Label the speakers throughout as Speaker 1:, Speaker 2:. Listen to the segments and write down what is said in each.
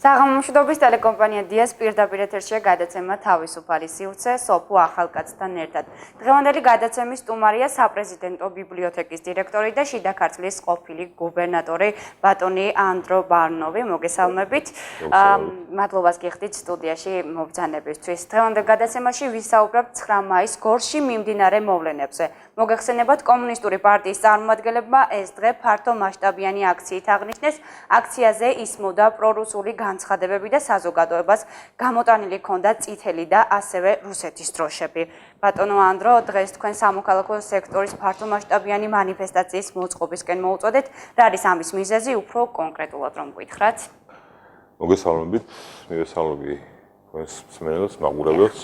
Speaker 1: საღამომშვიდობის ტელეკომპანია დიას პირდაპირ ეთერშია გადაცემა თავისუფალი სივრცე სოფო ახალკაცთან ერთად. დღევანდელი გადაცემის სტუმარია საპრეზიდენტო ბიბლიოთეკის დირექტორი და შიდა ქართლის ყოფილი გუბერნატორი ბატონი ანდრო ბარნოვი. მოგესალმებით. მადლობას გიხდით სტუდიაში მობრძანებისთვის. დღევანდელ გადაცემაში ვისაუბრებთ 9 მაისს გორში მიმდინარე მოვლენებზე. მოგეხსენებათ კომუნისტური პარტიის წარმომადგენლებმა ეს დღე ფართო მასშტაბიანი აქციით აღნიშნეს. აქციაზე ისმოდა პრორუსული განცხადებები და საზოგადოებას გამოტანილი ჰქონდა წითელი და ასევე რუსეთის დროშები. ბატონო ანდრო, დღეს თქვენ სამოქალაქო სექტორის ფართო მასშტაბიანი მანიფესტაციის მოწყობისკენ მოუწოდეთ. რა არის ამის მიზეზი, უფრო კონკრეტულად რომ გითხრათ?
Speaker 2: მოგესალმებით, მივესალმები თქვენს მსმენელს, მაყურებელს.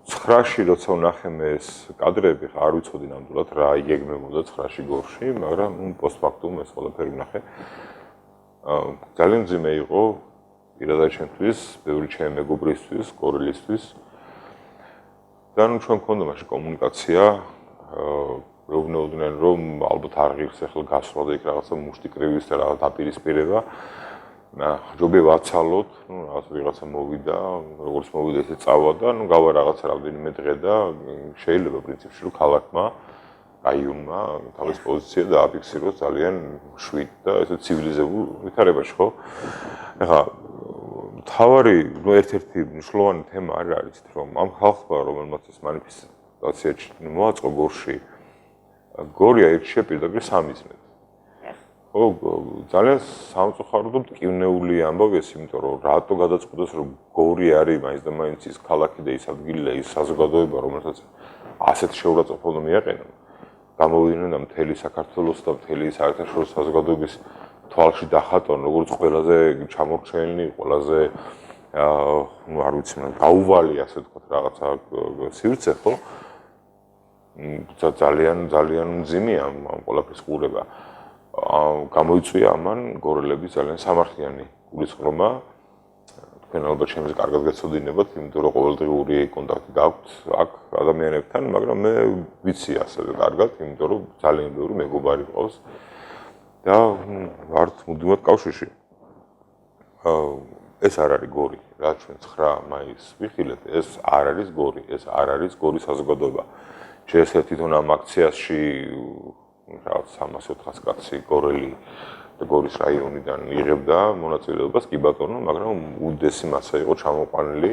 Speaker 2: 9-ში როცა ვნახე მე ეს კადრები, არ ვიცოდი ნამდვილად რა იგეგმებოდა 9-ში გორში, მაგრამ პოსტფაქტუმ ეს ყველაფერი ვნახე. ძალიან მძიმე იყო პირადად ჩემთვის, ბევრი ჩემი მეგობრისთვის, კორელისთვის. და ჩვენ გქონდა მაშინ კომუნიკაცია, მეუბნეოდნენ რომ ალბათ არ ღირს ახლა გასვლა და იქ რაღაცა მუშტი კრივის და რაღაც დაპირისპირება. ჯობია ვაცალოთ, რაღაც ვიღაცა მოვიდა, როგორც მოვიდა ესე წავა და გავა რაღაცა რამდენიმე დღე და შეიძლება პრინციპში რომ ქალაქმა, რაიონმა თავის პოზიცია დააფიქსიროს ძალიან შვიდ და ესე ცივილიზებულ ვითარებაში, ხო? ეხლა თავარი, ერთ-ერთი მნიშვნელოვანი თემა არის, რომ ამ ხალხმა, რომელმაც ეს მანიფესტაცია მოაწყო გორში, გორი აირჩია პირდაპირ სამიზნედ. ხო, ძალიან სამწუხარო და მტკივნეული ამბავი ეს, იმიტომ რომ რატო გადაწყვიტეს რომ გორი არის მაინც და მაინც ის ქალაქი და ის ადგილი და ის საზოგადოება, რომელსაც ასეთ შეურაცხყოფა უნდა მიაყენონ. გამოვიდნენ და მთელი საქართველოს და მთელი საერთაშორისო საზოგადოების თვალში დახატონ, როგორც ყველაზე ჩამორჩენილი, ყველაზე არ ვიცი, გაუვალი ასე ვთქვათ, რაღაცა სივრცე, ხო? ძალიან მძიმეა ამ ყველაფრის ყურება. გამოიწვია ამან გორელების ძალიან სამართლიანი გულისხმობა. თქვენ ალბათ ჩემს კარგად გეცოდინებათ, იმიტომ რომ ყოველდღიური კონტაქტი გაქვთ აქ ადამიანებთან, მაგრამ მე ვიცი ასევე კარგად, იმიტომ რომ ძალიან ბევრი მეგობარი მყავს და ვართ მუდმივად კავშირში. ეს არ არის გორი, რაც ჩვენ 9 მაისს ვიხილეთ, ეს არ არის გორი, ეს არ არის გორის საზოგადოება. შეიძლება თვითონ ამ აქციაში რაღაც 300-400 კაცი გორელი და გორის რაიონიდან იღებდა მონაწილეობას, კი ბატონო, მაგრამ უდიდესი მასა იყო ჩამოყვანილი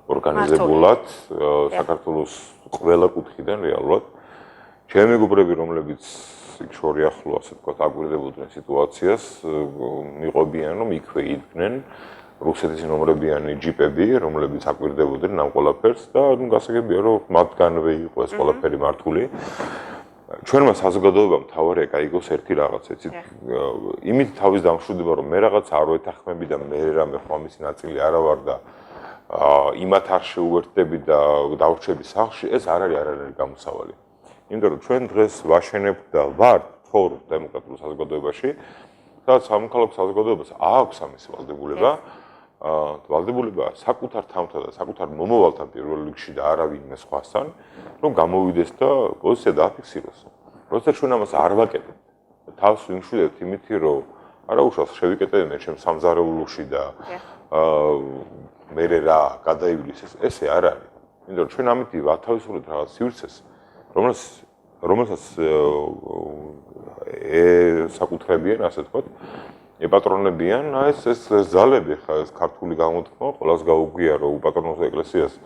Speaker 2: ორგანიზებულად საქართველოს ყველა კუთხიდან რეალურად. ჩემი მეგობრები, რომლებიც იქ შორი ახლო, ასე ვთქვათ, აგვირდებოდნენ სიტუაციას, მიყვებიან, რომ იქვე იდგნენ რუსეთის ნომრებიანი ჯიპები, რომლებიც აგვირდებოდნენ ამ ყველაფერს და გასაგებია, რომ მათგანვე იყო ეს ყველაფერი მართული. ჩვენმა საზოგადოებამ თავარი გაიგოს ერთი რაღაც, ეცით, იმით თავის დამშვიდება, რომ მე რაღაც არ ვეთანხმები და მე რამე ამისი ნაწილი არა ვარ და იმათ არ შეუერთდები და დავრჩები სახლში, ეს არ არის გამოსავალი. იმიტომ რომ ჩვენ დღეს ვაშენებთ და ვართ თორ დემოკრატიულ საზოგადოებაში, სადაც სამოქალაქო საზოგადოებას აქვს ამის ვალდებულება, ვალდებულება საკუთარ თამთა და საკუთარ მომავალთან პირველ რიგში და არა ვინმე სხვასთან, რომ გამოვიდეს და პოზიცია დააფიქსიროს. როცა ჩვენ ამას არ ვაკეთებთ, თავს ვიმშვიდებთ იმითი, რომ არა უშავს შევიკეტებ მე ჩემს სამზარეულოში და მე რა გადაივლის ესე არ არის. იმიტომ რომ ჩვენ ამით ვათავისუფლებთ რაღაც სივრცეს, რომელსაც საკუთრებიან, ასე ვთქვათ, ეპატრონებიან, ეს ძალები, ხა ეს ქართული გამოთქმა, ყველას გაუგია, რომ უპატრონოს ეკლესიას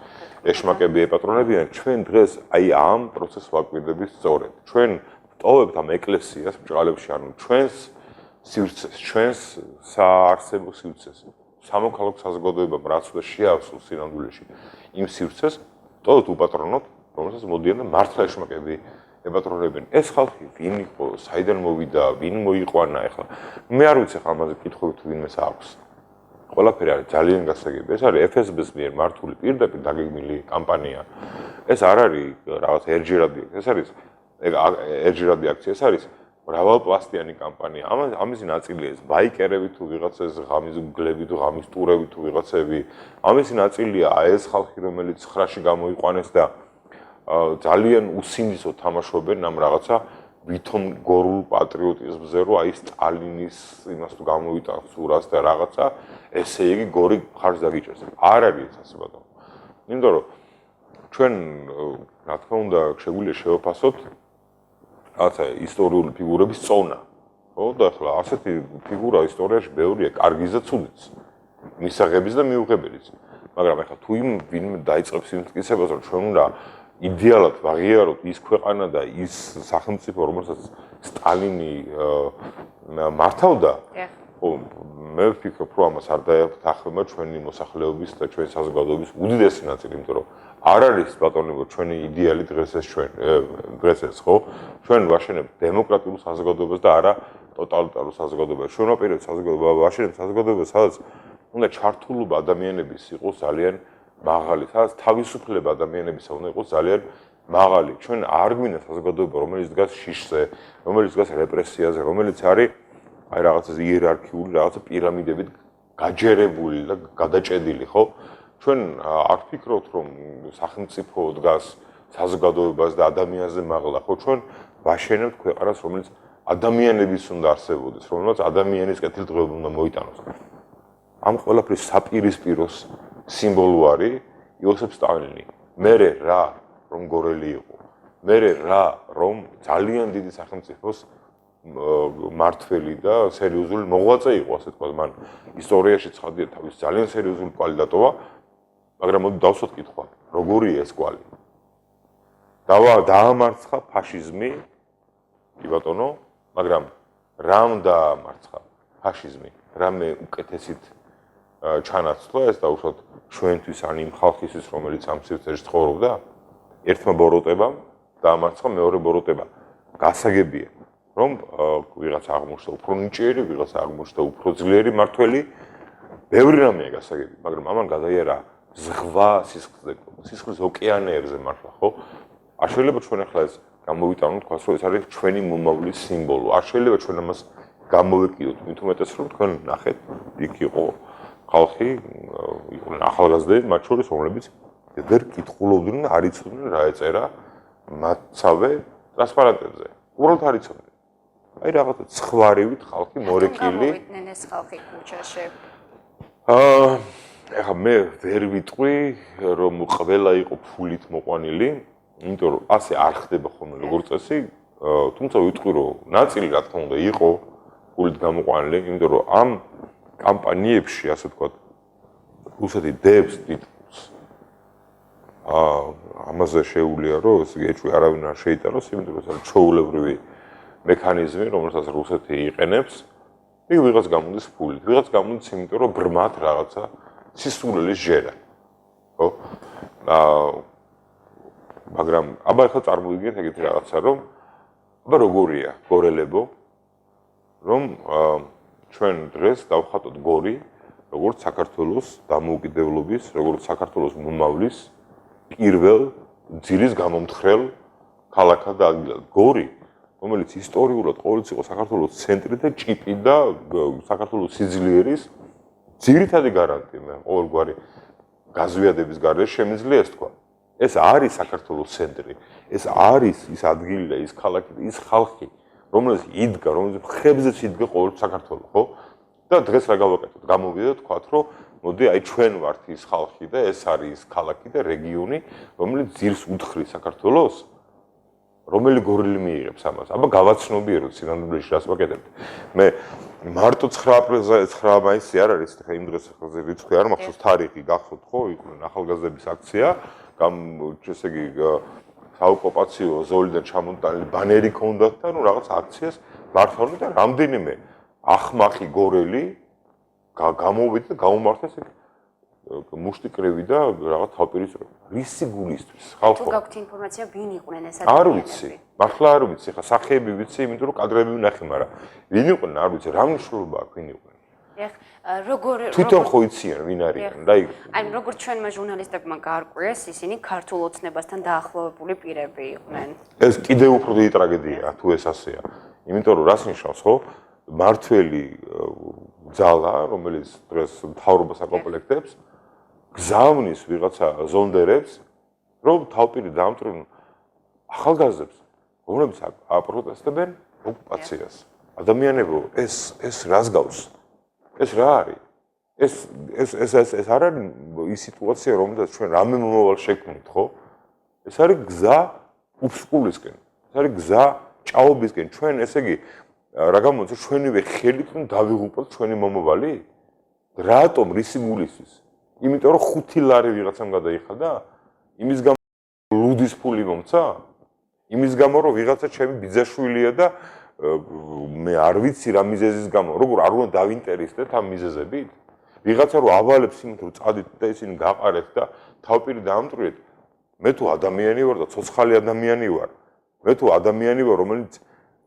Speaker 2: ეშმაკები ეპატრონებიან, ჩვენ დღეს აი ამ პროცესს ვაკვირდებით სწორედ. ჩვენ ვტოვებთ ამ ეკლესიას ბჭყალებში, ანუ ჩვენს სივრცეს, ჩვენს საარსებო სივრცეს. სამოქალაქო საზოგადოებამ რაც უნდა შეავსოს სინამდვილეში იმ სივრცეს, ვტოვებთ უპატრონოთ, რომელსაც მოდიან და მართლა ეშმაკები ეპატრონებიან. ეს ხალხი ვინ იყო, საიდან მოვიდა, ვინ მოიყვანა ახლა. მე არ ვიცი ახლა ამაზე კითხვები თუ ვინმეს აქვს. ყველაფერი არის ძალიან გასაგები. ეს არის FSB-ს მიერ მართული პირდაპირ დაგეგმილი კამპანია. ეს არ არის რაღაც ერჯერადი, ეს არის ერჯერადი აქცია, ეს არის მრავალპლასტიანი კამპანია. ამისი ნაწილია ეს ბაიკერები თუ ვიღაცა ეს ღამის გლები თუ ღამის ტურები თუ ვიღაცები. ამისი ნაწილია ეს ხალხი, რომელიც 9-ში გამოიყვანეს და ძალიან უსინდისოდ თამაშობენ ამ რაღაცა ვითომ გორულ პატრიოტიზმზე, რომ აი სტალინის იმას თუ გამოვიტანს სურას და რაღაცა, ესე იგი გორი მხარს დაგიჭერს. არ არის ასე ბატონო. იმიტომ რომ ჩვენ რა თქმა უნდა შეგვიძლია შევაფასოთ რაღაცა ისტორიული ფიგურების წონა. ხო და ახლა ასეთი ფიგურა ისტორიაში ბევრია, კარგიც და ცუდიც. მისაღებიც და მიუღებელიც. მაგრამ ახლა თუ იმ ვინმე დაიწყებს იმ მტკიცებას, რომ ჩვენ უნდა იდეალად ვაღიაროთ ის ქვეყანა და ის სახელმწიფო, რომელსაც სტალინი მართავდა, ხო, მე ვფიქრობ, რომ ამას არ დაეთანხმება ჩვენი მოსახლეობის და ჩვენი საზოგადოების უდიდესი ნაწილი, იმიტომ რომ არ არის ბატონებო ჩვენი იდეალი დღეს ეს, ხო? ჩვენ ვაშენებთ დემოკრატიულ საზოგადოებას და არა ტოტალიტარულ საზოგადოებას. ჩვენ ვაპირებთ ვაშენებთ საზოგადოებას, სადაც უნდა ჩართულობა ადამიანების იყოს ძალიან მაღალი, სადაც თავისუფლება ადამიანებისა უნდა იყოს ძალიან მაღალი. ჩვენ არ გვინდა საზოგადოება, რომელიც დგას შიშზე, რომელიც დგას რეპრესიაზე, რომელიც არის აი რაღაცა იერარქიული, რაღაცა პირამიდებით გაჯერებული და გადაჭედილი, ხო? ჩვენ არ ვფიქრობთ, რომ სახელმწიფო დგას საზოგადოებას და ადამიანზე მაღლა, ხო? ჩვენ ვაშენებთ ქვეყანას, რომელიც ადამიანების უნდა არსებობდეს, რომელსაც ადამიანის კეთილდღეობა უნდა მოიტანოს. ამ ყველაფრის საპირისპიროს სიმბოლო არის იოსებ სტალინი. მერე რა, რომ გორელი იყო. მერე რა, რომ ძალიან დიდი სახელმწიფოს მართველი და სერიოზული მოღვაწე იყო, ასე თქვა. მან ისტორიაში ცხადია თავის ძალიან სერიოზული კვალი დატოვა, მაგრამ მოდი დავსვათ კითხვა, როგორია ეს კვალი? დაამარცხა ფაშიზმი, კი ბატონო, მაგრამ რამ დაამარცხა ფაშიზმი? რამე უკეთესით ჩანაცვლა ეს და უშუალოდ ჩვენთვის ან იმ ხალხისთვის, რომელიც ამ სივრცეში ცხოვრობდა, ერთმა ბოროტებამ დაამარცხა მეორე ბოროტება. გასაგებია, რომ ვიღაც აღმოჩნდა უფრო ნიჭიერი, ვიღაც აღმოჩნდა უფრო ძლიერი მართველი, ბევრი რამეა გასაგები, მაგრამ ამან გადაიარა ზღვა სისხლის ოკეანეებზე მართლა, ხო? არ შეიძლება ჩვენ ახლა ეს გამოვიტანოთ, თქვას, რომ ეს არის ჩვენი მომავლის სიმბოლო. არ შეიძლება ჩვენ ამას გამოვეკიდოთ, მით უმეტეს რომ თქვენ ნახეთ, იქ იყო ხალხი, იყვნენ ახალგაზრდები, მათ შორის რომლებიც ვერ კითხულობდნენ, არ იცოდნენ რა ეწერა მათსავე ტრანსპარენტებზე. უბრალოდ არ იცოდნენ. აი რაღაცა ცხვარივით ხალხი მორეკილი.
Speaker 1: გამოვიდნენ ეს ხალხი ქუჩაში.
Speaker 2: ეხლა მე ვერ ვიტყვი, რომ ყველა იყო ფულით მოყვანილი, იმიტომ რომ ასე არ ხდება ხოლმე როგორც წესი, თუმცა ვიტყვი, რომ ნაწილი რა თქმა უნდა იყო ფულით გამოყვანილი, იმიტომ რომ ამ კამპანიებში, ასე ვთქვათ, რუსეთი დებს ტიტულს. ამაზე შეუძლია, რომ ეს ეჭვი არავინ არ შეიტანოს, იმიტომ რომ ეს ჩვეულებრივი მექანიზმი, რომელსაც რუსეთი იყენებს, იქ ვიღაც გამოდის ფულით, ვიღაც გამოდის იმიტომ, რომ ბრმად რაღაცა სისულელის ჟერა. ხო? მაგრამ აბა ახლა წარმოვიდგინეთ ეგეთი რაღაცა, რომ აბა როგორია გორელებო, რომ ჩვენ დღეს დავხატოთ გორი, როგორც საქართველოს დამოუკიდებლობის, როგორც საქართველოს მომავლის პირველ ძილის გამომთხრელ ქალაქად და ადგილად. გორი, რომელიც ისტორიულად ყოველთვის იყო საქართველოს ცენტრი და ჭიპი და საქართველოს სიძლიერის ძირითადი გარანტია, მე ყოველგვარი გაზვიადების გარეშე შემიძლია ეს თქვა. ეს არის საქართველოს ცენტრი, ეს არის ის ადგილი და ის ქალაქი და ის ხალხი, რომელიც იდგა, რომელიც ხებზეც იდგა ყოველ საქართველოს, ხო? და დღეს რა გავაკეთოთ? გამოვიდა თქვათ, რომ მოდი აი ჩვენ ვართ ის ხალხი და ეს არის ის ქალაქი და რეგიონი, რომელიც ძირს უთხრის საქართველოს, რომელი გორილი მიიღებს ამას. აბა გავაცნობიეროთ სინამდვილეში რას ვაკეთებთ. მე მარტო 9 აპრილზე 9 მაისი არ არის, ხა იმ დღეს ხაზე რიცხვი არ მახსოვს თარიღი გახსოვთ ხო? იყვნენ ახალგაზრდების აქცია, ესე იგი საოკუპაციო ზოლიდან ჩამოტანილი ბანერი ქონდათ და ნუ რაღაც აქციას მართავდნენ და რამდენიმე ახმახი გორელი გამოვიდა და გამომართეს ეგ მუშტიკრევი და რაღაც თავპირისპირ. რისი გულისთვის? ხალხო.
Speaker 1: თუ გაქვთ ინფორმაცია, ვინ იყვნენ ეს
Speaker 2: არ ვიცი. მართლა არ ვიცი. ხა სახეები ვიცი, იმიტომ რომ კადრები ვნახე, მაგრამ ვინ იყვნენ? არ ვიცი. რა მნიშვნელობა აქვს ვინ იყვნენ?
Speaker 1: როგორ
Speaker 2: თვითონ ხო იციან ვინ არიან და იქ
Speaker 1: აი როგორც ჩვენმა ჟურნალისტებმა გაარკვიეს, ისინი ქართულ ოცნებასთან დაახლოვებული პირები იყვნენ.
Speaker 2: ეს კიდევ უფრო დიდი ტრაგედიაა თუ ეს ასეა. იმიტომ რომ რას ნიშნავს ხო? მართველი ძალა, რომელიც დღეს მთავრობას აკომპლექტებს, გზავნის ვიღაცა ზონდერებს, რომ თავპირი დაამტვრინონ ახალგაზრდებს. რომლებიც აპროტესტებენ ოკუპაციას. ადამიანებო, ეს რას გავს? ეს რა არის? ეს არ არის ის სიტუაცია, რომელსაც ჩვენ რამე მომავალ შექმნით, ხო? ეს არის გზა უბსკულისკენ. ეს არის გზა ჭაობისკენ. ჩვენ ესე იგი რა გამოდის ჩვენივე ხელით რომ დავიღუპოთ ჩვენი მომავალი? რატომ რისი გულისთვის? იმიტომ რომ 5 ლარი ვიღაცამ გადაიხადა? იმის გამო ლუდის ფული მომცა? იმის გამო რომ ვიღაცა ჩემი ბიძაშვილია და მე არ ვიცი რა მიზეზის გამო, როგორ არ უნდა დავინტერესდეთ ამ მიზეზებით? ვიღაცა რომ ავალებს იმით რომ წადით და ისინი გაყარეთ და თავპირი დაამტვრიეთ, მე თუ ადამიანი ვარ და ცოცხალი ადამიანი ვარ. მე თუ ადამიანი ვარ, რომელიც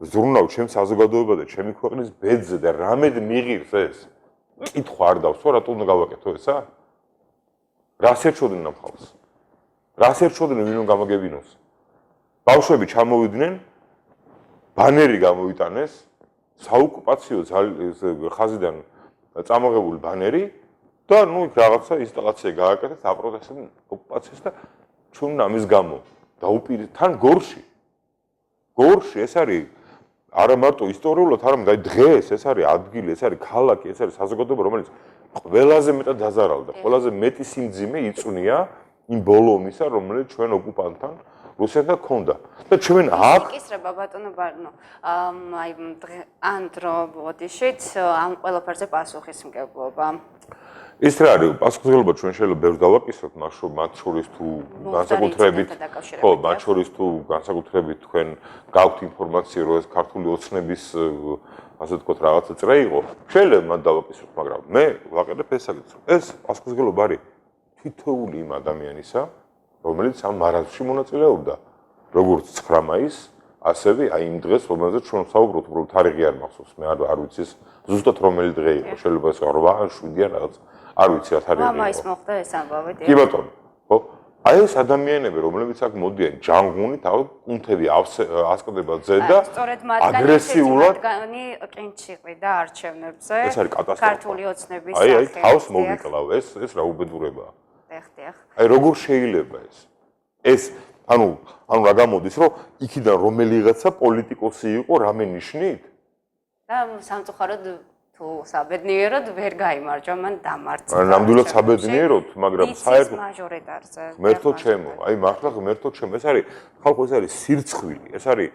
Speaker 2: ზრუნავ ჩემს საზოგადოება და ჩემი ქვეყნის ბედზე და რამედ მიღირს ეს? კითხვა არ დავსვა, რატომ უნდა გავაკეთო ესა? რას ერჩოდნენ ამ ხალხს? რას ერჩოდნენ ვინ უნდა გამაგებინოს? ბავშვები ჩამოვიდნენ, ბანერი გამოვიტანეს, საოკუპაციო ხაზიდან წამოღებული ბანერი და ნუ იქ რაღაცა ინსტალაცია გააკეთეს, აპროტესტებდნენ ოკუპაციას და ჩვენ ამის გამო დაუპირეთ თან გორში ეს არის არა მარტო ისტორიულად, არამედ აი დღეს ეს არის ადგილი, ეს არის ქალაქი, ეს არის საზოგადოება, რომელიც ყველაზე მეტად დაზარალდა, ყველაზე მეტი სიმძიმე იწვნია იმ ბოლო ომისა, რომელიც ჩვენ ოკუპანტთან რუსეთთან ჰქონდა. და ჩვენ აქ
Speaker 1: იკისრება ბატონო ბარნო, აი ან დრო ბოდიშით ამ ყველაფერზე პასუხისმგებლობა.
Speaker 2: ის რა არის, პასუხისმგებლობა ჩვენ შეიძლება ბევრს დავაკისროთ, მათ შორის თუ განსაკუთრებით, ხო, მათ შორის თუ განსაკუთრებით თქვენ გაქვთ ინფორმაცია, რომ ეს ქართული ოცნების ასე ვთქვათ რაღაცა წრე იყო, შეიძლება მათ დავაკისროთ, მაგრამ მე ვაყენებ ეს საკითხს. ეს პასუხისმგებლობა არის თითოეული იმ ადამიანისა, რომელიც ამ მარადში მონაწილეობდა, როგორც 9 მაისს, ასევე აი იმ დღეს, რომელზეც ჩვენ ვსაუბრობთ, უბრალოდ თარიღი არ მახსოვს, მე არ ვიცი ზუსტად რომელი დღე იყო, შეიძლება ეს 8 ან 7 ან რაღაც, არ ვიცი რა თარიღი იყო.
Speaker 1: 8 მაისს მოხდა ეს ამბავი.
Speaker 2: კი ბატონო, ხო? აი ეს ადამიანები, რომლებიც აქ მოდიან ჯანღუნით, კუნთები ასკდება ძე და აგრესიულად
Speaker 1: ყინჩიყი და არჩევნებზე.
Speaker 2: ეს არის კატასტროფა.
Speaker 1: ქართული ოცნების
Speaker 2: აი თავს მოვიკლავ, ეს რა უბედურებაა. აი როგორ შეიძლება ეს ანუ რა გამოდის რომ იქიდან რომელიღაცა პოლიტიკოსი იყო რამე ნიშნით
Speaker 1: და სამწუხაროდ თუ საბედნიეროდ ვერ გაიმარჯვა მან დამარცხდა
Speaker 2: ნამდვილად საბედნიეროდ მაგრამ საერთოდ
Speaker 1: მაჟორიტარზე
Speaker 2: ღმერთო ჩემო აი მართლა ღმერთო ჩემო ეს არის ხალხო ეს არის სირცხვილი ეს არის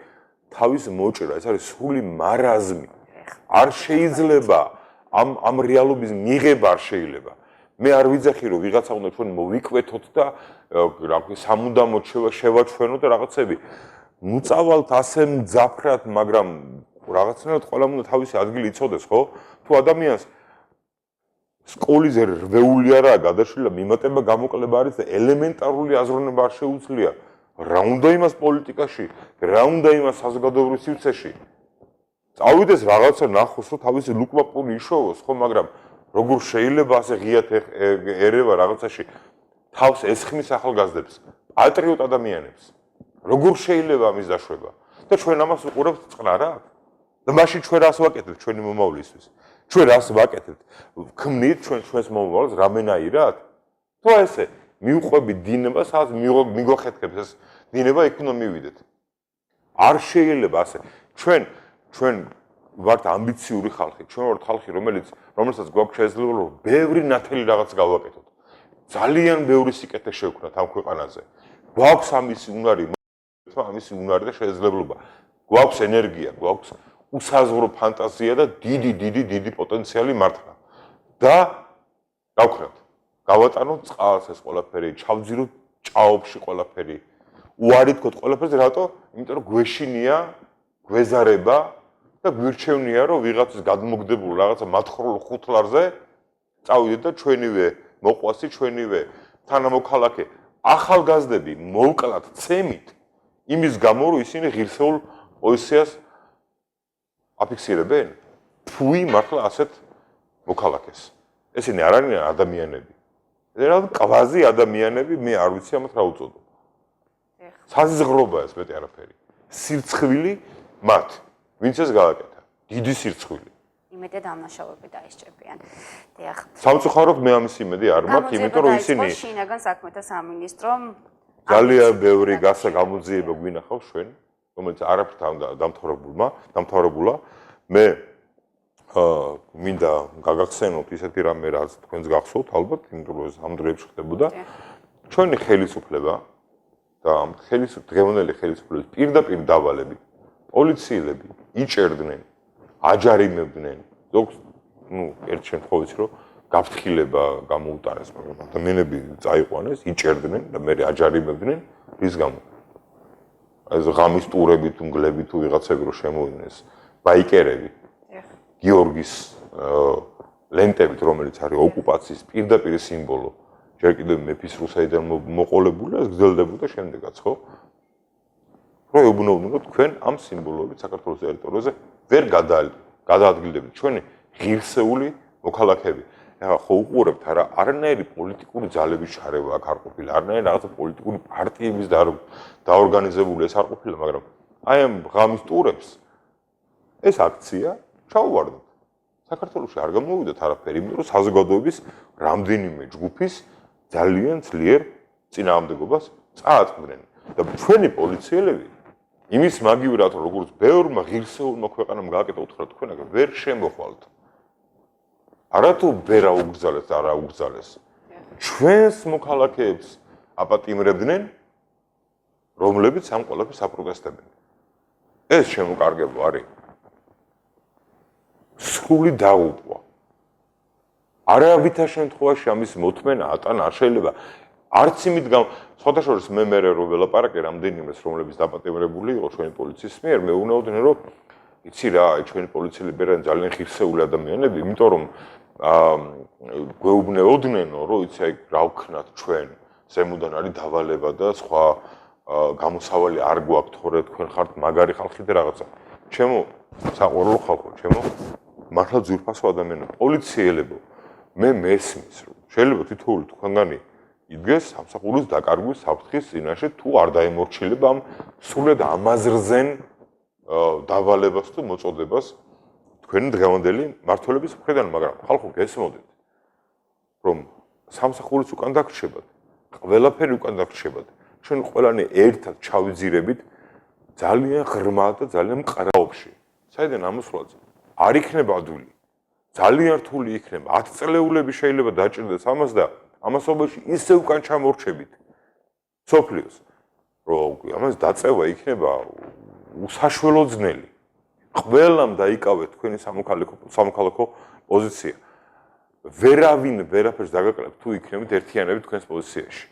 Speaker 2: თავის მოჭრა ეს არის სრული მარაზმი არ შეიძლება ამ რეალობის მიღება არ შეიძლება მე არ ვიძახი რომ ვიღაცა უნდა ჩვენ მოვიკვეთოთ და რა ქვია სამუდამოდ შევაჩვენოთ და რაღაცები მუწავალთ ასე მძაფრად მაგრამ რაღაცნაირად ყველამ უნდა თავისი ადგილი იცოდეს ხო თუ ადამიანს სკოლის რვეული არაა გადაშლილი და მიმატება გამოკლება არის და ელემენტარული აზროვნება არ შეუძლია რა უნდა იმას პოლიტიკაში რა უნდა იმას საზოგადოებრივ სივრცეში წავიდეს რაღაცა ნახოს რომ თავისი ლუკმაპური იშოვოს ხო მაგრამ როგორ შეიძლება ასე ღიად ერევა რაღაცაში თავს ესხმის ახალგაზრდებს პატრიოტ ადამიანებს როგორ შეიძლება ამის დაშვება და ჩვენ ამას უყურებთ წყნარად და მაშინ ჩვენ რას ვაკეთებთ ჩვენი მომავლისთვის ჩვენ რას ვაკეთებთ ქმნით ჩვენს მომავალს რამენაირად თუ ესე მიუყვებით დინება სადაც მიგოხეთქებს ეს დინება იქ უნდა მივიდეთ არ შეიძლება ასე ჩვენ ვართ ამბიციური ხალხი ჩვენ ვართ ხალხი რომელსაც გვაქვს შესაძლებლობა რომ ბევრი ნათელი რაღაც გავაკეთოთ ძალიან ბევრი სიკეთე შევქნათ ამ ქვეყანაზე გვაქვს ამისი უნარი და შესაძლებლობა გვაქვს ენერგია გვაქვს უსაზღვრო ფანტაზია და დიდი პოტენციალი მართლა და გავქრათ გავატანოთ წყალს ეს ყველაფერი ჩავძიროთ ჭაობში ყველაფერი უარი თქოთ ყველაფერზე რატო იმიტომ რომ გვეშინია გვეზარება და გვირჩევნია რომ ვიღაცის გადმოგდებულ რაღაცა მათხრულ ხუთლარზე წავიდეთ და ჩვენივე მოყვასი ჩვენივე თანამოქალაქე ახალგაზრდები მოვკლათ ცემით იმის გამო რომ ისინი ღირსეულ პოზიციას აფიქსირებენ ფუი მართლა ასეთ მოქალაქეს ესენი არ არიან ადამიანები რა კვაზი ადამიანები მე არ ვიცი ამათ რა უწოდო საზღრობა ეს მეტი არაფერი სირცხვილი მათ ვინც ეს გააკეთა დიდი სირცხვილი
Speaker 1: იმედია დამნაშავეები დაისჭებიან დიახ
Speaker 2: სამწუხაროდ მე ამის იმედი არ მაქვს იმიტომ რომ ისინი
Speaker 1: შინაგან საქმეთა სამინისტრომ
Speaker 2: ძალიან ბევრი გამოძიება გვინახავს ჩვენ რომელიც არაფრით დამთავრებულა. მე მინდა გაგახსენოთ ისეთი რამე, რაც თქვენს გახსოვთ ალბათ, იმიტომ რომ ეს ამ დროებში ხდებოდა. ჩვენი ხელისუფლება და დღევანდელი ხელისუფლების პირდაპირ დავალები, პოლიციელები იჭერდნენ, აჯარიმებდნენ. ზოგს, ერთ შემთხვევაში რომ გაფრთხილება გამოუტარეს, მაგრამ ადამიანები წაიყვანეს, იჭერდნენ და მე აჯარიმებდნენ, რის გამო? ეს ღამის ტურები თუ მგლები თუ ვიღაცები რო შემოვიდნენ, ბაიკერები. გიორგის ლენტებით, რომელიც არის ოკუპაციის პირდაპირ სიმბოლო, ჯერ კიდევ მეფის რუსაიდან მოყოლებული, ეს გრძელდებოდა შემდეგაც, ხო? რომ ეუბნებოდნენ, რომ თქვენ ამ სიმბოლოებით საქართველოს ტერიტორიაზე ვერ გადაადგილდებით ჩვენი ღირსეული მოქალაქეები. ეხლა ხო უყურებთ არა, არანაირი პოლიტიკური ძალების ჩარევა აქ არ ყოფილა, არანაირი რაღაცა პოლიტიკური პარტიების დაორგანიზებული ეს არ ყოფილა, მაგრამ აი ამ ღამის ტურებს ეს აქცია ჩაუვარდათ. საქართველოში არ გამოვიდათ არაფერი, იმიტომ რომ საზოგადოების რამდენიმე ჯგუფის ძალიან ძლიერ წინააღმდეგობას წააწყდნენ. და ჩვენი პოლიციელები იმის მაგივრად, როგორც ბევრმა ღირსეულმა ქვეყანამ გააკეთა უთხრა თქვენ აქ ვერ შემოხვალთ. არათუ ვერა უგრძალეს, არა უგრძალეს. ჩვენს მოქალაქეებს აპატიმრებდნენ, რომლებიც ამ ყველაფერს აპროტესტებენ. ეს შემოკარგება არის სრული დაუყვა. არავითარ შემთხვევაში ამის მოთმენა ატანა არ შეიძლება. არც იმით სხვათა შორის მე რო ველაპარაკე რამდენიმეს, რომლებიც დაპატიმრებული იყო ჩვენი პოლიციის მიერ, მეუბნებოდნენ, რომ იცი რა, ჩვენი პოლიციელები არიან ძალიან ღირსეული ადამიანები, იმიტომ რომ გვეუბნებოდნენ, რომ იცი აი რა ვქნათ ჩვენ, ზემოდან არის დავალება და სხვა გამოსავალი არ გვაქვს, თორე თქვენ ხართ მაგარი ხალხი და რაღაცა. ჩემო საყვარელო ხალხო, ჩემო მართლა ძვირფასო ადამიანო, პოლიციელებო, მე მესმის, რომ შეიძლება თითოეული თქვენგანი იდგეს სამსახურის დაკარგვის საფრთხის წინაშე, თუ არ დაემორჩილება ამ სრულად ამაზრზენ დავალებას თუ მოწოდებას თქვენი დღევანდელი მმართველების მხრიდან, მაგრამ ხალხო გესმოდეთ, რომ სამსახურის უკან დაგრჩებათ, ყველაფერი უკან დაგრჩებათ, ჩვენ ყველანი ერთად ჩავიძირებით ძალიან ღრმა და ძალიან მყრაობაში. საიდან ამოსვლაც არ იქნება ადვილი. ძალიან რთული იქნება. 10 წლეულები შეიძლება დაჭირდეს ამას და ამასობაში ისე უკან ჩამორჩებით. სოფლიოს, რომ ამას დაწევა იქნება უსაშველო ძნელი. ყველამ დაიკავეთ თქვენი სამოქალაქო პოზიცია. ვერავინ ვერაფერს დაგაკლებთ თუ იქნებით ერთიანები თქვენს პოზიციაში.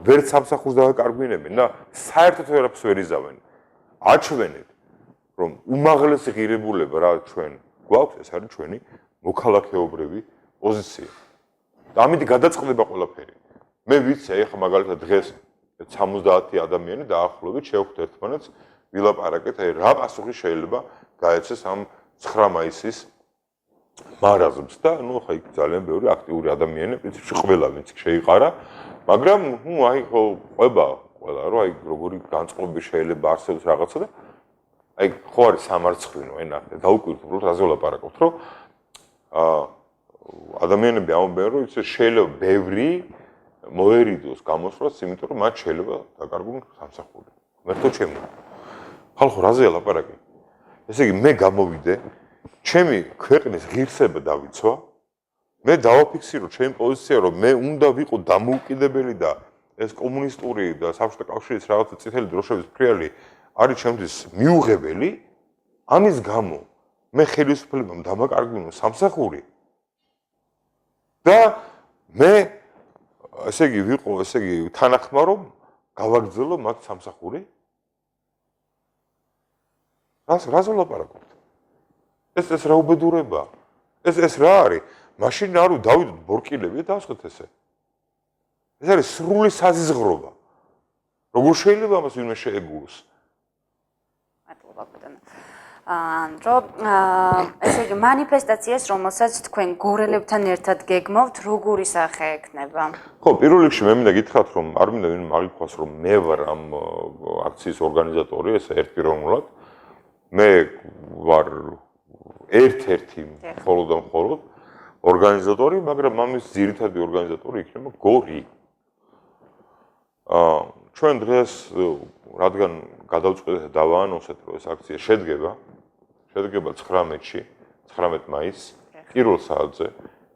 Speaker 2: ვერც სამსახურს დაგაკარგვინებენ და საერთოდ ვერაფერს ვერ იზავენ. აჩვენეთ, რომ უმაღლესი ღირებულება რა ჩვენ გვაქვს, ეს არის ჩვენი მოქალაქეობრივი პოზიცია. და ამით გადაწყდება ყველაფერი. მე ვიცი, ეხლა მაგალითად დღეს 70 ადამიანი დაახლოებით შევხვდით ერთმანეთს, ვილაპარაკეთ, აი რა პასუხი შეიძლება გაეცეს ამ 9 მაისის მარაზმს და ხა იქ ძალიან ბევრი აქტიური ადამიანები, ყველა ვინც შეიყარა, მაგრამ აი ყვება ყველა რომ აი როგორი განწყობები შეიძლება არსებობს რაღაცა და აი ხო არის სამარცხვინო ენა და დაუკვირთ უბრალოდ რაზე ვლაპარაკობთ, რომ ადამიანები ამბობენ, რომ ის შეიძლება ბევრი მოერიდოს გამოსვლას, იმიტომ რომ მათ შეიძლება დაკარგონ სამსახური. მერტო ჩემო. ხალხო რაზე ლაპარაკი? ესე იგი მე გამოვიდე, ჩემი ქვეყნის ღირსება დავიცვა, მე დავაფიქსირო ჩემი პოზიცია, რომ მე უნდა ვიყო დამოუკიდებელი და ეს კომუნისტური და საბჭოთა კავშირის რაღაცა წითელი დროშების ფრიალი არის ჩემთვის მიუღებელი, ამის გამო მე ხელისუფლებამ დამაკარგვინო სამსახური და მე ესე იგი ვიყო, ესე იგი თანახმარო გავაგრძელო მათ სამსახური. რაზე ვლაპარაკობთ? ეს რა უბედურება? ეს რა არის? მაშინ არო დავიდოთ ბორკილები და დავსხეთ ესე. ეს არის სრული საზიზღრობა. როგორ შეიძლება ამას ვინმე შეეგუოს?
Speaker 1: მადლობა ბატონო. ესე იგი მანიფესტაციას, რომელსაც თქვენ გორელებთან ერთად გეგმავთ, როგორი სახე ექნება?
Speaker 2: ხო, პირველ რიგში მე მინდა გითხრათ, რომ არ მინდა ვინმე მაგიქვას, რომ მე ვარ ამ აქციის ორგანიზატორი, ეს ერთპიროვნულად. მე ვარ ერთ-ერთი მხოლოდ და მხოლოდ ორგანიზატორი, მაგრამ ამის ძირითადი ორგანიზატორი იქნება გორი. ჩვენ დღეს რადგან გადავწყვეტეთ და დავაანონსეთ, რომ ეს აქცია შედგება 19-ში, 19 მაისს, პირველ საათზე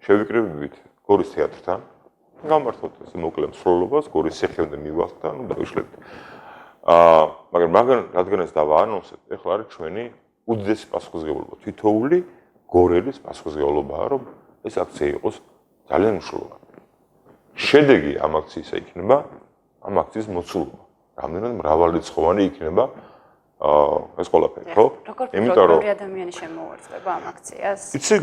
Speaker 2: შევიკრიბებით გორის თეატრთან, გამართოთ ეს მოკლე მსვლელობას, გორის ციხემდე მივალთ და დავიშლებთ. მაგრამ რადგან ეს დავაანონსეთ, ეხლა არის ჩვენი უდიდესი პასუხისმგებლობა, თითოეული გორელის პასუხისმგებლობაა, რომ ეს აქცია იყოს ძალიან მნიშვნელოვანი. შედეგი ამ აქციისა იქნება ამ აქციის მოცულობა. რამდენად მრავალრიცხოვანი იქნება ეს ყველაფერი, ხო?
Speaker 1: იმიტომ რომ ადამიანი შემოუერთდება ამ აქციას.
Speaker 2: იცი,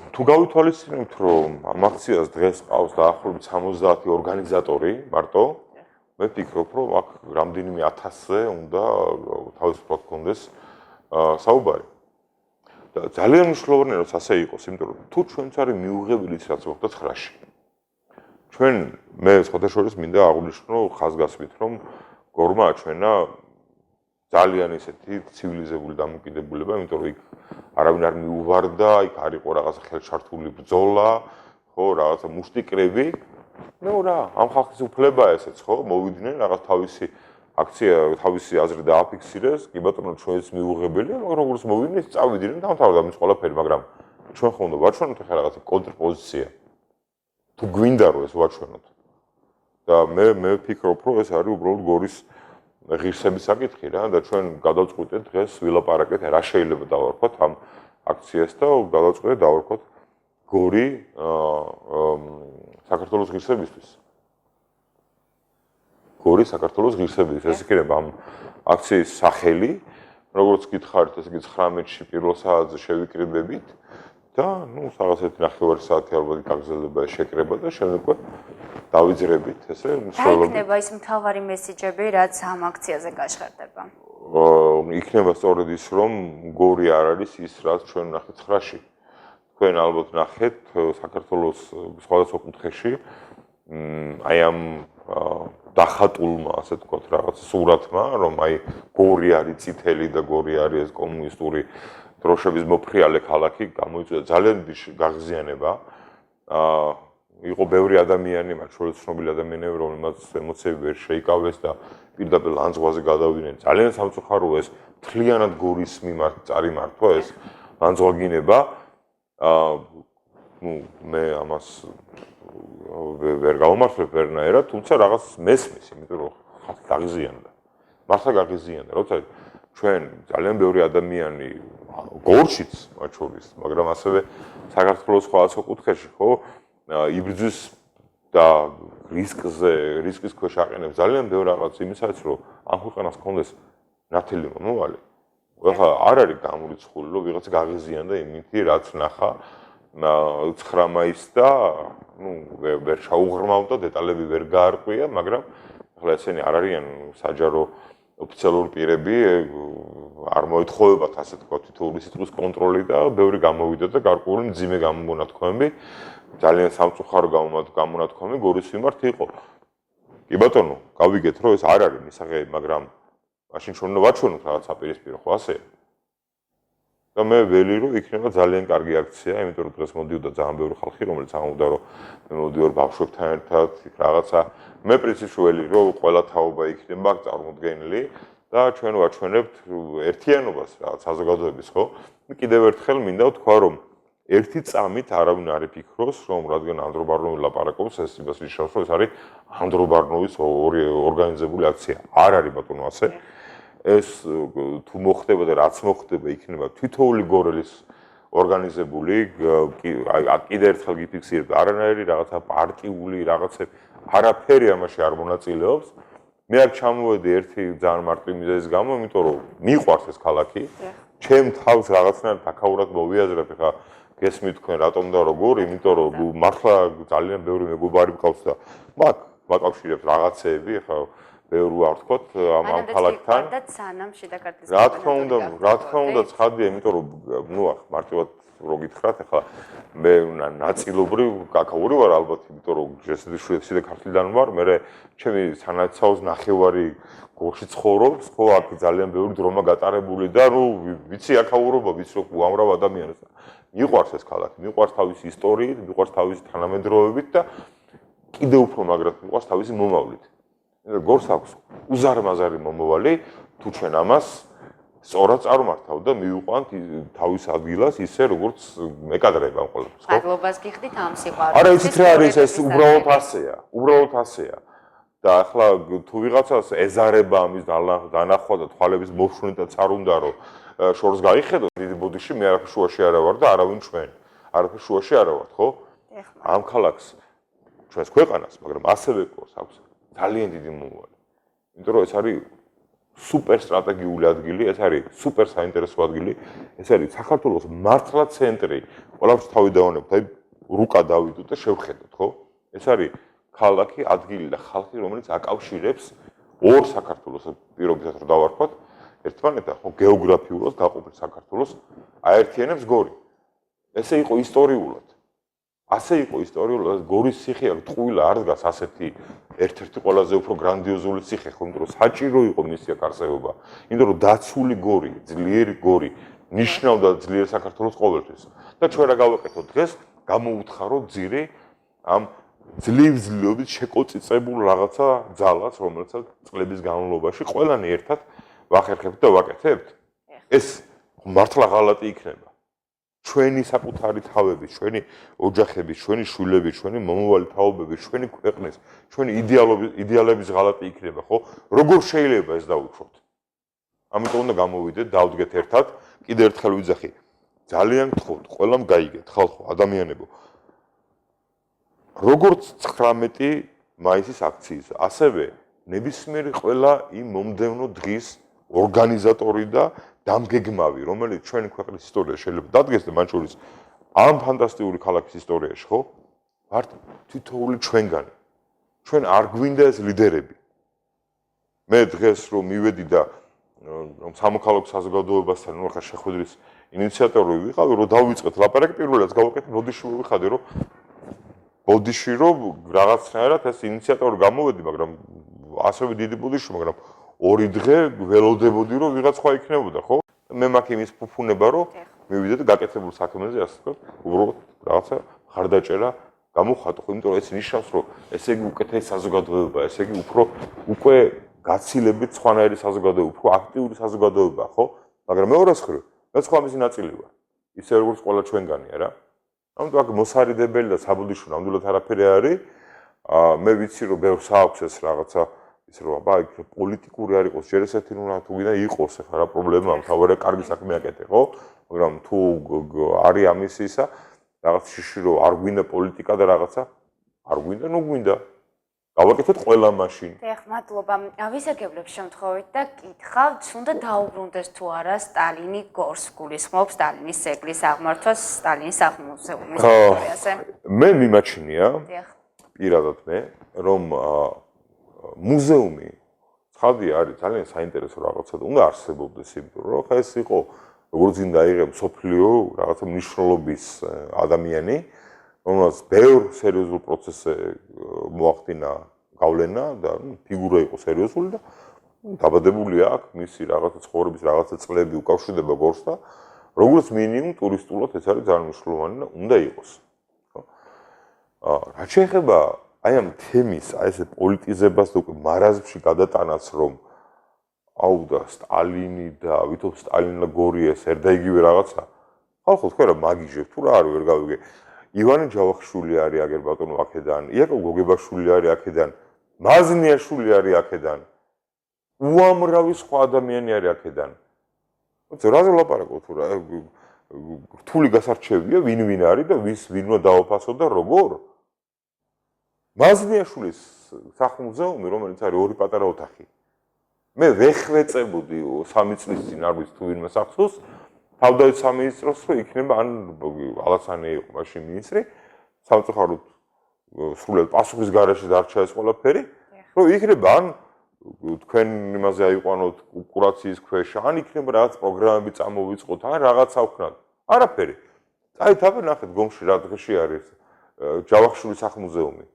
Speaker 2: თუ გავითვალისწინებთ, რომ ამ აქციას დღეს ყავს დაახლოებით 70 ორგანიზატორი მარტო, მე ვფიქრობ, რომ აქ რამდენიმე 1000-ზე უნდა თავისუფლად გქონდეს საუბარი. და ძალიან მნიშვნელოვანია, რომ ასე იყოს, იმიტომ რომ თუ ჩვენც არის მიუღებელი ის რაც მოხდა 9-ში. მე სხვათა შორის მინდა აღვნიშნო ხაზგასმით, რომ გორმა აჩვენა ძალიან ისეთი ცივილიზებული დამოკიდებულება, იმიტომ რომ იქ არავინ არ მიუვარდა, იქ არ იყო რაღაცა ხელშართული ბრძოლა, ხო, რაღაცა მუშტიკრები. ნუ რა, ამ ხალხის უფლებაა ესეც, ხო, მოვიდნენ რაღაც თავისი აქცია, თავისი აზრი დააფიქსირეს, კი ბატონო, ჩვენც მიუღებელია, მაგრამ როგორც მოვიდნენ, წავიდნენ, დამთავრდა მის ყველაფერი, მაგრამ ჩვენ ხომ უნდა ვაჩვენოთ ახლა რაღაცა კონტრპოზიცია. თუ გვინდა რომ ეს ვაჩვენოთ. და მე ვფიქრობ, რომ ეს არის უბრალოდ გორის ღირსების საკითხი რა და ჩვენ გადავწყვეტეთ დღეს ვილაპარაკეთ რა შეიძლება დავარქვათ ამ აქციას და გადავწყვეტეთ დავარქვათ გორი საქართველოს ღირსებისთვის. გორი საქართველოს ღირსებისთვის. ეს იქნება ამ აქციის სახელი, როგორც გითხარით, ესე იგი 19-ში პირველ საათზე შევიკრიბებით და რაღაც 1.5 საათი ალბათ გაგრძელდება შეკრება და შემდეგ დავიძრებით ესე მსვლელობი.
Speaker 1: იქნება ის მთავარი მესიჯები, რაც ამ აქციაზე გაჟღერდება.
Speaker 2: იქნება სწორედ ის, რომ გორი არ არის ის, რაც ჩვენ ვნახეთ 9-ში. თქვენ ალბათ ნახეთ საქართველოს სხვადასხვა კუთხეში აი ამ დახატულმა, ასე ვთქვათ, რაღაც სურათმა, რომ აი გორი არის წითელი და გორი არის ეს კომუნისტური დროშების მოფრიალე ქალაქი, გამოიწვია ძალიან დიდი გაღიზიანება. იყო ბევრი ადამიანი, მათ შორის ცნობილი ადამიანები, რომელმაც ემოციები ვერ შეიკავეს და პირდაპირ ლანძღვაზე გადავიდნენ. ძალიან სამწუხაროა ეს მთლიანად გორის მიმართ წარიმართვა ეს ლანძღვაგინება. მე ამას ვერ გავამართლებ ვერნაერად, თუმცა რაღაც მესმის, იმიტომ რომ ხალხი გაღიზიანდა. მართლა გაღიზიანდა, როცა ჩვენ ძალიან ბევრი ადამიანი გორშიც მათ შორის, მაგრამ ასევე საქართველოს სხვადასხვა კუთხეში, ხო, იბრძვის და რისკის ქვეშ აყენებს ძალიან ბევრ რაღაც იმისაც, რომ ამ ქვეყანას ჰქონდეს ნათელი მომავალი. ახლა არ არის გამორიცხული, რომ ვიღაცა გაღიზიანდა იმითი, რაც ნახა 9 მაისს და ვერ ჩაუღრმავდა, დეტალები ვერ გაარკვია, მაგრამ ახლა ესენი არ არიან საჯარო ოფიციალური პირები, არ მოეთხოვებათ ასე თქვა თითოეული სიტყვის კონტროლი და ბევრი გამოვიდა და გარკვეული მძიმე გამონათქვამები, ძალიან სამწუხარო გამონათქვამი გორის მიმართ იყო. კი ბატონო, გავიგეთ, რომ ეს არ არის მისაღები, მაგრამ მაშინ ჩვენ უნდა ვაჩვენოთ რაღაც აპირისპირო, ხო ასეა? და მე ველი რომ იქნება ძალიან კარგი აქცია, იმიტომ რომ დღეს მოდიოდა ძალიან ბევრი ხალხი, რომელიც ამბობდა რომ მე მოდიوار ბავშვებთან ერთად, რაღაცა მე პრინციპში ველი რომ ყველა თაობა იქნება წარმოდგენილი და ჩვენ ვაჩვენებთ ერთიანობას რაღაც საზოგადოების, ხო? კიდევ ერთხელ მინდა ვთქვა რომ ერთი წამით არავინ არ იფიქროს, რომ რადგან ანდრობარნოვი ლაპარაკობს, ეს იმას ნიშნავს, რომ ეს არის ანდრობარნოვის ორგანიზებული აქცია. არ არის ბატონო ასე. ეს თუ მოხდება და რაც მოხდება იქნება თითოეული გორელის ორგანიზებული, კიდევ ერთხელ გიფიქსირებთ, არანაირი რაღაცა პარტიული რაღაცები, არაფერი ამაში არ მონაწილეობს. მე აქ ჩამოვედი ერთი ძალიან მარტივი მიზეზის გამო, იმიტომ რომ მიყვარს ეს ქალაქი. ჩემ თავს რაღაცნაირად აქაურად მოვიაზრებ, ხა გესმით თქვენ რატომ და როგორ, იმიტომ რომ მართლა ძალიან ბევრი მეგობარი მყავს და მაგ მაკავშირებს რაღაცეები, ხა ბევრი არ ვთქვათ ამ ქალაქთან.
Speaker 1: და სანამ შიდა ქართლის
Speaker 2: რა თქმა უნდა, ცხადია, იმიტომ რომ მარტივად რო გითხრათ, ახლა მე ნაწილობრივ კაკაური ვარ ალბათ, იმიტომ რომ შიდა ქართლიდან ვარ, მე ჩემი სანაცაოს ნახევარი გორში ცხოვრობს, ხო, აქ ძალიან ბევრი დრომა გატარებული და ვიცი აქაურობა, ვიცი რომ უამრავ ადამიანს მიყვარს ეს ქალაქი, მიყვარს თავისი ისტორიით, მიყვარს თავისი თანამედროვეობით და კიდევ უფრო მაგრად მიყვარს თავისი მომავლით. გორს აქვს უზარმაზარი მომავალი, თუ ჩვენ ამას სწორად წარმართავ და მივიყვანთ თავის ადგილას ისე როგორც მეკადრება ამ ყველაფერს, ხო?
Speaker 1: მადლობას გიხდით ამ სიყვარულს.
Speaker 2: არა, იცით რა არის ეს უბრალოდ ასეა, უბრალოდ ასეა. და ახლა თუ ვიღაცას ეზარება ამის დანახვა და თვალების მოშვნიდაც არ უნდა რომ შორს გაიხედო დიდი ბოდიში, მე არაფერ შუაში არა ვარ და არავინ ჩვენ. არაფერ შუაში არა ვართ, ხო? ამ ქალაქს ჩვენს ქვეყანას, მაგრამ ასევე ყავს აქვს ძალიან დიდი მომავალი. იმიტომ რომ ეს არის სუპერ სტრატეგიული ადგილი, ეს არის სუპერ საინტერესო ადგილი, ეს არის საქართველოს მართლა ცენტრი. ყველაფერს თავი დავანებთ, აი რუკა დავიდოთ და შევხედოთ, ხო? ეს არის ქალაქი, ადგილი და ხალხი, რომელიც აკავშირებს ორ საქართველოს პირობითად რომ დავარქვათ, ერთმანეთთან, ხო, გეოგრაფიულად გაყოფილ საქართველოს აერთიანებს გორი. ესე იყო ისტორიულად. ასე იყო ისტორიულად, გორის ციხე აქ ტყუილა არ დგას ასეთი ერთ-ერთი ყველაზე უფრო გრანდიოზული ციხე, ხო, იმიტომ რომ საჭირო იყო მისი აქ არსებობა. იმიტომ რომ დაცული გორი, ძლიერი გორი ნიშნავდა ძლიერ საქართველოს ყოველთვის. და ჩვენ რა გავაკეთოთ დღეს? გამოუთხარო ძირი ამ ძლივ-ძლივობით შეკოწიწებულ რაღაცა ძალას, რომელსაც წლების განმავლობაში ყველანი ერთად ვახერხებთ და ვაკეთებთ. ეს მართლა ღალატი იქნება. ჩვენი საკუთარი თავები, ჩვენი ოჯახები, ჩვენი შვილები, ჩვენი მომავალი თაობები, ჩვენი ქვეყნის, ჩვენი იდეალების ღალატი იქნება, ხო? როგორ შეიძლება ეს დავუშვოთ? ამიტომ უნდა გამოვიდეთ, დავდგეთ ერთად, კიდევ ერთხელ ვიძახი. ძალიან გთხოვთ, ყველამ გაიგეთ, ხალხო, ადამიანებო. როგორც 19 მაისის აქციის, ასევე ნებისმიერი ყველა იმ მომდევნო დღის ორგანიზატორი და დამგეგმავი, რომელიც ჩვენი ქვეყნის ისტორიაში შეიძლება დადგეს და მათ შორის ამ ფანტასტიკური ქალაქის ისტორიაში, ხო? ვართ თითოეული ჩვენგანი. ჩვენ არ გვინდა ეს ლიდერები. მე დღეს რომ მივედი და რომ სამოქალაქო საზოგადოებასთან ახლა შეხვედრის ინიციატორი ვიყავი, რომ დავიწყეთ ლაპარაკი, პირველად გავაკეთე ბოდიში მოვიხადე, რომ ბოდიში რომ რაღაცნაირად ეს ინიციატორი გამოვედი, მაგრამ ასევე დიდი ბოდიში, მაგრამ 2 დღე ველოდებოდი რომ ვიღაც სხვა იქნებოდა, ხო? მე მაქვს იმის ფუფუნება, რომ მივიდე და გაკეთებულ საქმეზე ასე ვთქვათ, უბრალოდ რაღაცა ხარდაჭერა გამოვხატო, ხო, იმიტომ რომ ეს ნიშნავს, რომ ესე იგი უკეთესი საზოგადოება, ესე იგი უკვე გაცილებით სხვანაირი საზოგადოება, უფრო აქტიური საზოგადოება, ხო? მაგრამ მეორეს მხრივ, მე სხვა მისი ნაწილი ვარ. ისე როგორც ყველა ჩვენგანი, არა? ამიტომ აქ მოსარიდებელი და საბოდიშვი ნამდვილად არაფერი არის. მე ვიცი რომ ბევრს აქვს ეს რაღაცა ისე რომ აბა იქ პოლიტიკური არ იყოს, ჯერ ესეთი თუ გინდა იყოს, ახლა რა პრობლემაა, მთავარია კარგი საქმე აკეთე, ხო? მაგრამ თუ არის ამის ისა, რაღაც შიში რომ არ გვინდა პოლიტიკა და რაღაცა, არ გვინდა, ნუ გვინდა. გავაკეთეთ ყველა მაშინ.
Speaker 1: დიახ, მადლობა. ვისაგებლებ შემთხვევით და კითხავთ, უნდა დაუბრუნდეს თუ არა სტალინი გორს, გულისხმობს სტალინის ძეგლის აღმართვას სტალინის სახლ-მუზეუმის ტერიტორიაზე.
Speaker 2: მე მიმაჩნია,
Speaker 1: დიახ.
Speaker 2: პირადად მე, რომ მუზეუმი ცხადი არის ძალიან საინტერესო რაღაცა და უნდა არსებობდეს, იმიტომ რომ ხა ეს იყო როგორც წინ დაიღე მსოფლიო რაღაცა მნიშვნელობის ადამიანი, რომელსაც ბევრ სერიოზულ პროცესზე მოახდინა გავლენა და ფიგურა იყო სერიოზული და დაბადებული აქვს მისი რაღაცა ცხოვრების რაღაცა წლები უკავშირდება გორს და როგორც მინიმუმ ტურისტულად ეს არის ძალიან მნიშვნელოვანი და უნდა იყოს. ხო? რაც შეეხება აი ამ თემის, აი ესე პოლიტიზებას და უკვე მარაზმში გადატანას, რომ აუ და სტალინი და ვითომ სტალინა გორი ეს ერთა იგივე რაღაცა. ხალხო თქვენ რა მაგიჟებთ, თუ რა არის ვერ გავიგე. ივანე ჯავახიშვილი არის აგერ ბატონო აქედან, იაკობ გოგებაშვილი არის აქედან, მაზნიაშვილი არის აქედან. უამრავი სხვა ადამიანი არის აქედან. რაზე ვლაპარაკო თუ რა რთული გასარჩევია ვინ არის და ვინმა დაოფასო და როგორ? მაზნიაშვილის სახლ-მუზეუმი, რომელიც არის 2 პატარა ოთახი. მე ვეხვეწებოდი 3 წლის წინ არ ვიცი თუ ვინმე სახსოვს, თავდაცვის სამინისტროს რომ იქნება ან ალასანი იყო მაშინ მინისტრი, სამწუხაროდ სრულად პასუხის გარეშე დარჩა ეს ყველაფერი, რომ იქნება ან თქვენ იმაზე აიყვანოთ კურაციის ქვეშ, ან იქნება რაღაც პროგრამები წამოვიწყოთ, ან რაღაცა ვქნათ. არაფერი. წაითავე ნახეთ გომში რა დღეში არის ჯავახიშვილის სახლ-მუზეუმი.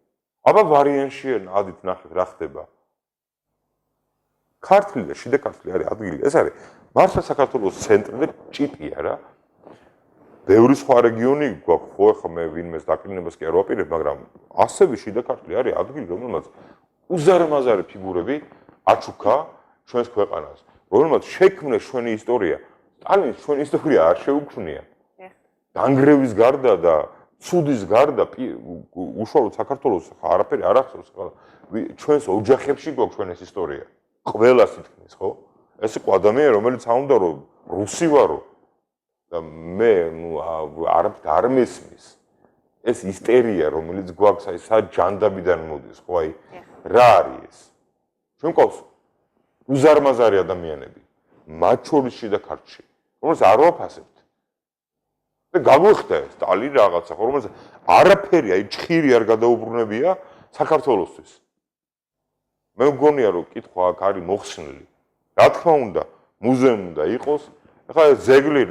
Speaker 2: აბა ვარიანში ადით ნახეთ რა ხდება. ქართლი და შიდა ქართლი არის ადგილი, ეს არის მართლა საქართველოს ცენტრი და ჭიტია რა. ბევრი სხვა რეგიონი გვაქვს, ხო, ახლა მე ვინმეს დაკნინებას კი არ ვაპირებ, მაგრამ ასევე შიდა ქართლი არის ადგილი, რომელმაც უზარმაზარი ფიგურები აჩუქა ჩვენს ქვეყანას, რომელმაც შექმნეს ჩვენი ისტორია. სტალინის ჩვენი ისტორია არ შეუქმნია. დანგრევის გარდა და ცუდის გარდა უშუალოდ საქართველოს არაფერი არ ახსოვს. ჩვენს ოჯახებში გვაქვს ჩვენს ისტორია. ყველას ითქმის, ხო? ეს იყო ადამიანი, რომელიც აუნდა რომ რუსი ვარო და მე არ მესმის. ეს ისტერია, რომელიც გვაქვს აი საჯანდაბიდან მოდის, ხო აი რა არის ეს? ჩვენ ყავს უზარმაზარი ადამიანები, მათ შორის შიდა ქართლში, რომელსაც არ ვაფასებთ. და გამოხდა სტალინი რაღაცა, ხო, რომელსაც არაფერი, აი ჭხირი არ გადაუბრუნებია საქართველოსთვის. მე მგონია რომ კითხვა აქ არის მოხსნილი. რა თქმა უნდა, მუზეუმი უნდა იყოს. ახლა ზეგლი,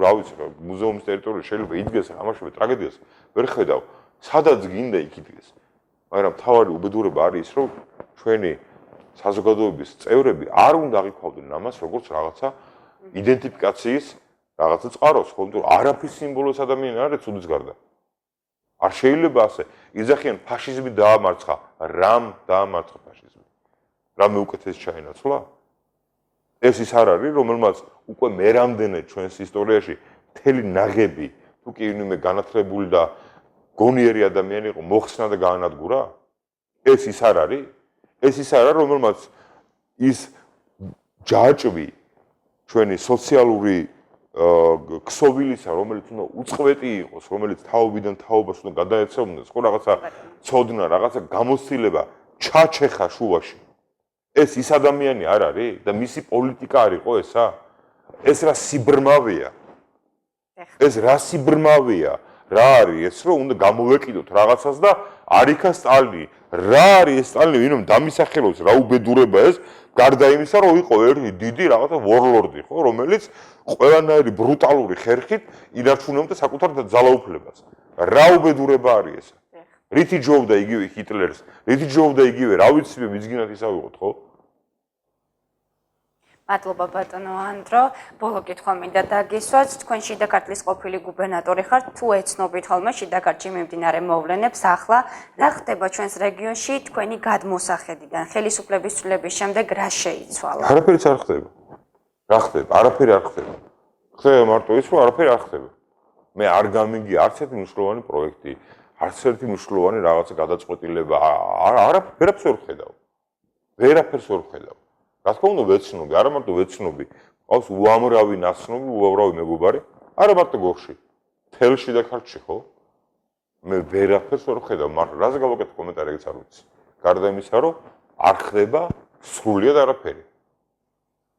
Speaker 2: რა ვიცი, მუზეუმის ტერიტორია შეიძლება იდგეს ამაშობე ტრაგედიას, ვერ ხედავ, სადაც გინდა იქ იდგეს. მაგრამ თავარი უბედურება არის ის, რომ ჩვენი საზოგადოების წევრები არ უნდა აღიქვავდნენ ამას, როგორც რაღაცა იდენტიფიკაციის რაღაცა წყაროს, ხო, იმიტომ რომ არაფრის სიმბოლოს ადამიანი არ არის ცუდის გარდა. არ შეიძლება ასე იძახიან ფაშიზმი დაამარცხა, რამ დაამარცხა ფაშიზმი? რამე უკეთეს ჩაინაცვლა? ეს ის არ არის, რომელმაც უკვე მერამდენე ჩვენს ისტორიაში მთელი ნაღები, თუ კი ვინმე განათლებული და გონიერი ადამიანი იყო, მოხსნა და გაანადგურა? ეს ის არ არის? ეს ის არ არის, რომელმაც ის ჯაჭვი ჩვენი სოციალური ქსოვილისა, რომელიც უნდა უწყვეტი იყოს, რომელიც თაობიდან თაობას უნდა გადაეცემოდეს, ხო რაღაცა ცოდნა, რაღაცა გამოცდილება ჩაჩეხა შუაში. ეს ის ადამიანი არ არის და მისი პოლიტიკა არ იყო ესა? ეს რა სიბრმავეა? ეს რა სიბრმავეა? რა არის ეს, რომ უნდა გამოვეკიდოთ რაღაცას და არ იქა სტალინი? რა არის ეს სტალინი, ვინმე დამისახელოს რა უბედურება ეს, გარდა იმისა, რომ იყო ერთი დიდი რაღაცა ვორლორდი, ხო, რომელიც ყველანაირი ბრუტალური ხერხით ინარჩუნებდა საკუთარ ძალაუფლებას. რა უბედურება არის ეს? რითი ჯობდა იგივე ჰიტლერს, რითი ჯობდა იგივე, რა ვიცი, მისგინათ ისავიღოთ, ხო?
Speaker 1: მადლობა ბატონო ანდრო. ბოლო კითხვა მინდა დაგისვათ. თქვენ შიდა ქართლის ყოფილი გუბერნატორი ხართ, თუ ეცნობით ხოლმე შიდა ქართლში მიმდინარე მოვლენებს, ახლა რა ხდება ჩვენს რეგიონში თქვენი გადმოსახედიდან? ხელისუფლების ცვლილების შემდეგ რა შეიცვალა?
Speaker 2: არაფერიც არ ხდება. რა ხდება? არაფერი არ ხდება. ხდება მარტო ის, რომ არაფერი არ ხდება. მე არ გამიგი არც ერთი მნიშვნელოვანი პროექტი, არც ერთი მნიშვნელოვანი რაღაცა გადაწყვეტილება, არაფერს ვერ ხედავ. ვერაფერს ვერ ხედავ. რა თქმა უნდა ვეცნობი, არა მარტო ვეცნობი, ყავს უამრავი ნაცნობი, უამრავი მეგობარი, არა მარტო გოხში, თელში და ქართლში, ხო? მე ვერაფერს ვერ ხედავ, მაგრამ რაზე გავაკეთე კომენტარიც არ ვიცი. გარდა იმისა, რომ არ ხდება სრულიად არაფერი.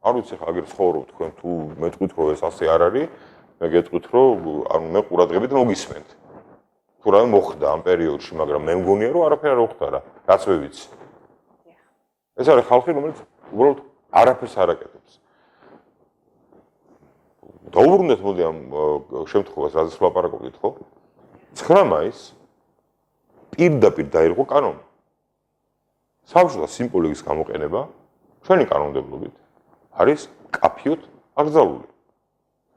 Speaker 2: არ ვიცი ხა აგერ ცხოვრობ თქვენ თუ მეტყვით რომ ეს ასე არ არის, მე გეტყვით რომ ანუ მე ყურადღებით მოგისმენთ. თუ რა მოხდა ამ პერიოდში, მაგრამ მე მგონია რომ არაფერი არ მოხდა რა, რაც მე ვიცი. ეს არის ხალხი, რომელიც უბრალოდ არაფერს არ აკეთებს. დაუბრუნდეთ მოდი ამ შემთხვევას, რაზეც ვლაპარაკობდით, ხო? 9 მაისს პირდაპირ დაირღვა კანონი. საბჭოთა სიმბოლიკის გამოყენება ჩვენი კანონმდებლობით არის კაფიოდ აკრძალული.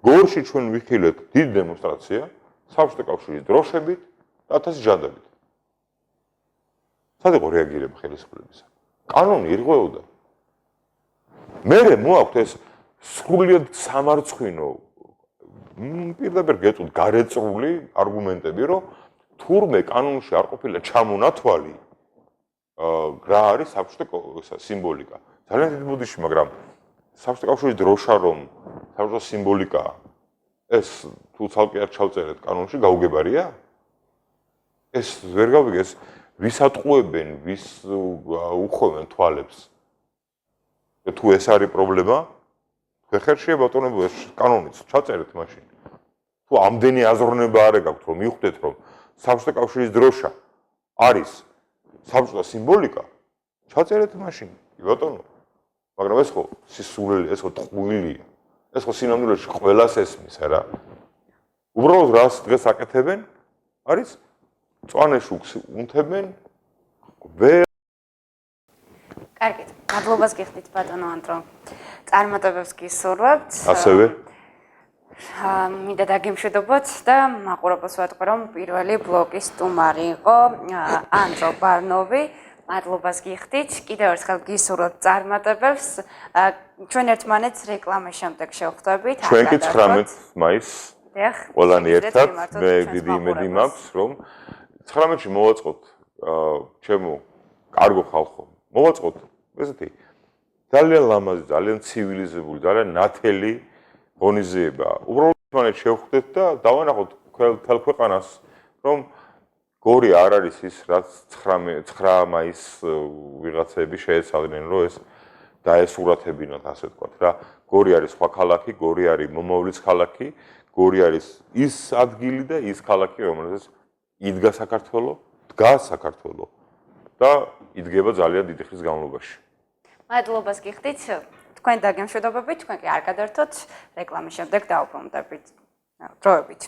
Speaker 2: გორში ჩვენ ვიხილეთ დიდ დემონსტრაცია საბჭოთა კავშირის დროშებით და 1000 ჯანდებით. სად იყო რეაგირება ხელისუფლებისა? კანონი ირღვეოდა. მერე მოაქვთ ეს სრულიად სამარცხვინო პირდაპირ გეტყვით გარეწრული არგუმენტები, რომ თურმე კანონში არ ყოფილა ჩამონათვალი რა არის საბჭოთა სიმბოლიკა. ძალიან დიდი ბუდიში, მაგრამ საბჭოთა კავშირის დროშა რომ საბჭოთა სიმბოლიკაა, ეს თუ ცალკე არ ჩავწერეთ კანონში, გაუგებარია? ეს ვერ გავიგე, ეს ვის ატყუებენ, ვის უხვევენ თვალებს? და თუ ეს არის პრობლემა, ხერხია ბატონებო, ეს კანონიც ჩაწერეთ მაშინ. თუ ამდენი აზროვნება არ გაქვთ, რომ მივხვდეთ, რომ საბჭოთა კავშირის დროშა არის საბჭოთა სიმბოლიკა, ჩაწერეთ მაშინ, ბატონო. მაგრამ ეს ხო სისულელი, ეს ხო ტყუილია. ეს ხო სინამდვილეში ყველას ესმის, არა? უბრალოდ რას დღეს აკეთებენ, არის წვანეში უნთებენ
Speaker 1: კარგი, მადლობას გიხდით ბატონო ანდრო. წარმატებებს გისურვებთ.
Speaker 2: ასევე
Speaker 1: მინდა დაგემშვიდობოთ და მაყურებელს ვატყვი, რომ პირველი ბლოკის სტუმარი იყო ანდრო ბარნოვი. მადლობას გიხდით. კიდევ ერთხელ გისურვებთ წარმატებებს. ჩვენ ერთმანეთს რეკლამის შემდეგ შევხვდებით.
Speaker 2: ჩვენ კი 19 მაისს
Speaker 1: დიახ.
Speaker 2: ყველანი
Speaker 1: შევიდეთ,
Speaker 2: ერთად
Speaker 1: მიმართოთ
Speaker 2: მე
Speaker 1: ჩვენს
Speaker 2: დიდი იმედი
Speaker 1: მაყურებელს.
Speaker 2: მაქვს რომ 19-ში მოვაწყოთ ჩემო კარგო ხალხო მოვაწყოთ ესეთი ძალიან ლამაზი ძალიან ცივილიზებული ძალიან ნათელი ღონისძიება უბრალოდ ერთმანეთს შევხვდეთ და დავანახოთ მთელ ქვეყანას რომ გორი არ არის ის რაც 9 მაისს ვიღაცები შეეცადნენ რომ ეს დაესურათებინათ ასე ვთქვათ რა გორი არის სხვა ქალაქი გორი არის მომავლის ქალაქი გორი არის ის ადგილი და ის ქალაქი რომელზეც იდგა საქართველო დგას საქართველო და იდგება ძალიან დიდი ხნის განმავლობაში
Speaker 1: მადლობას გიხდით. თქვენ დაგემშვიდობებით, თქვენ კი არ გადართოთ რეკლამის შემდეგ დავბრუნდებით. დროებით.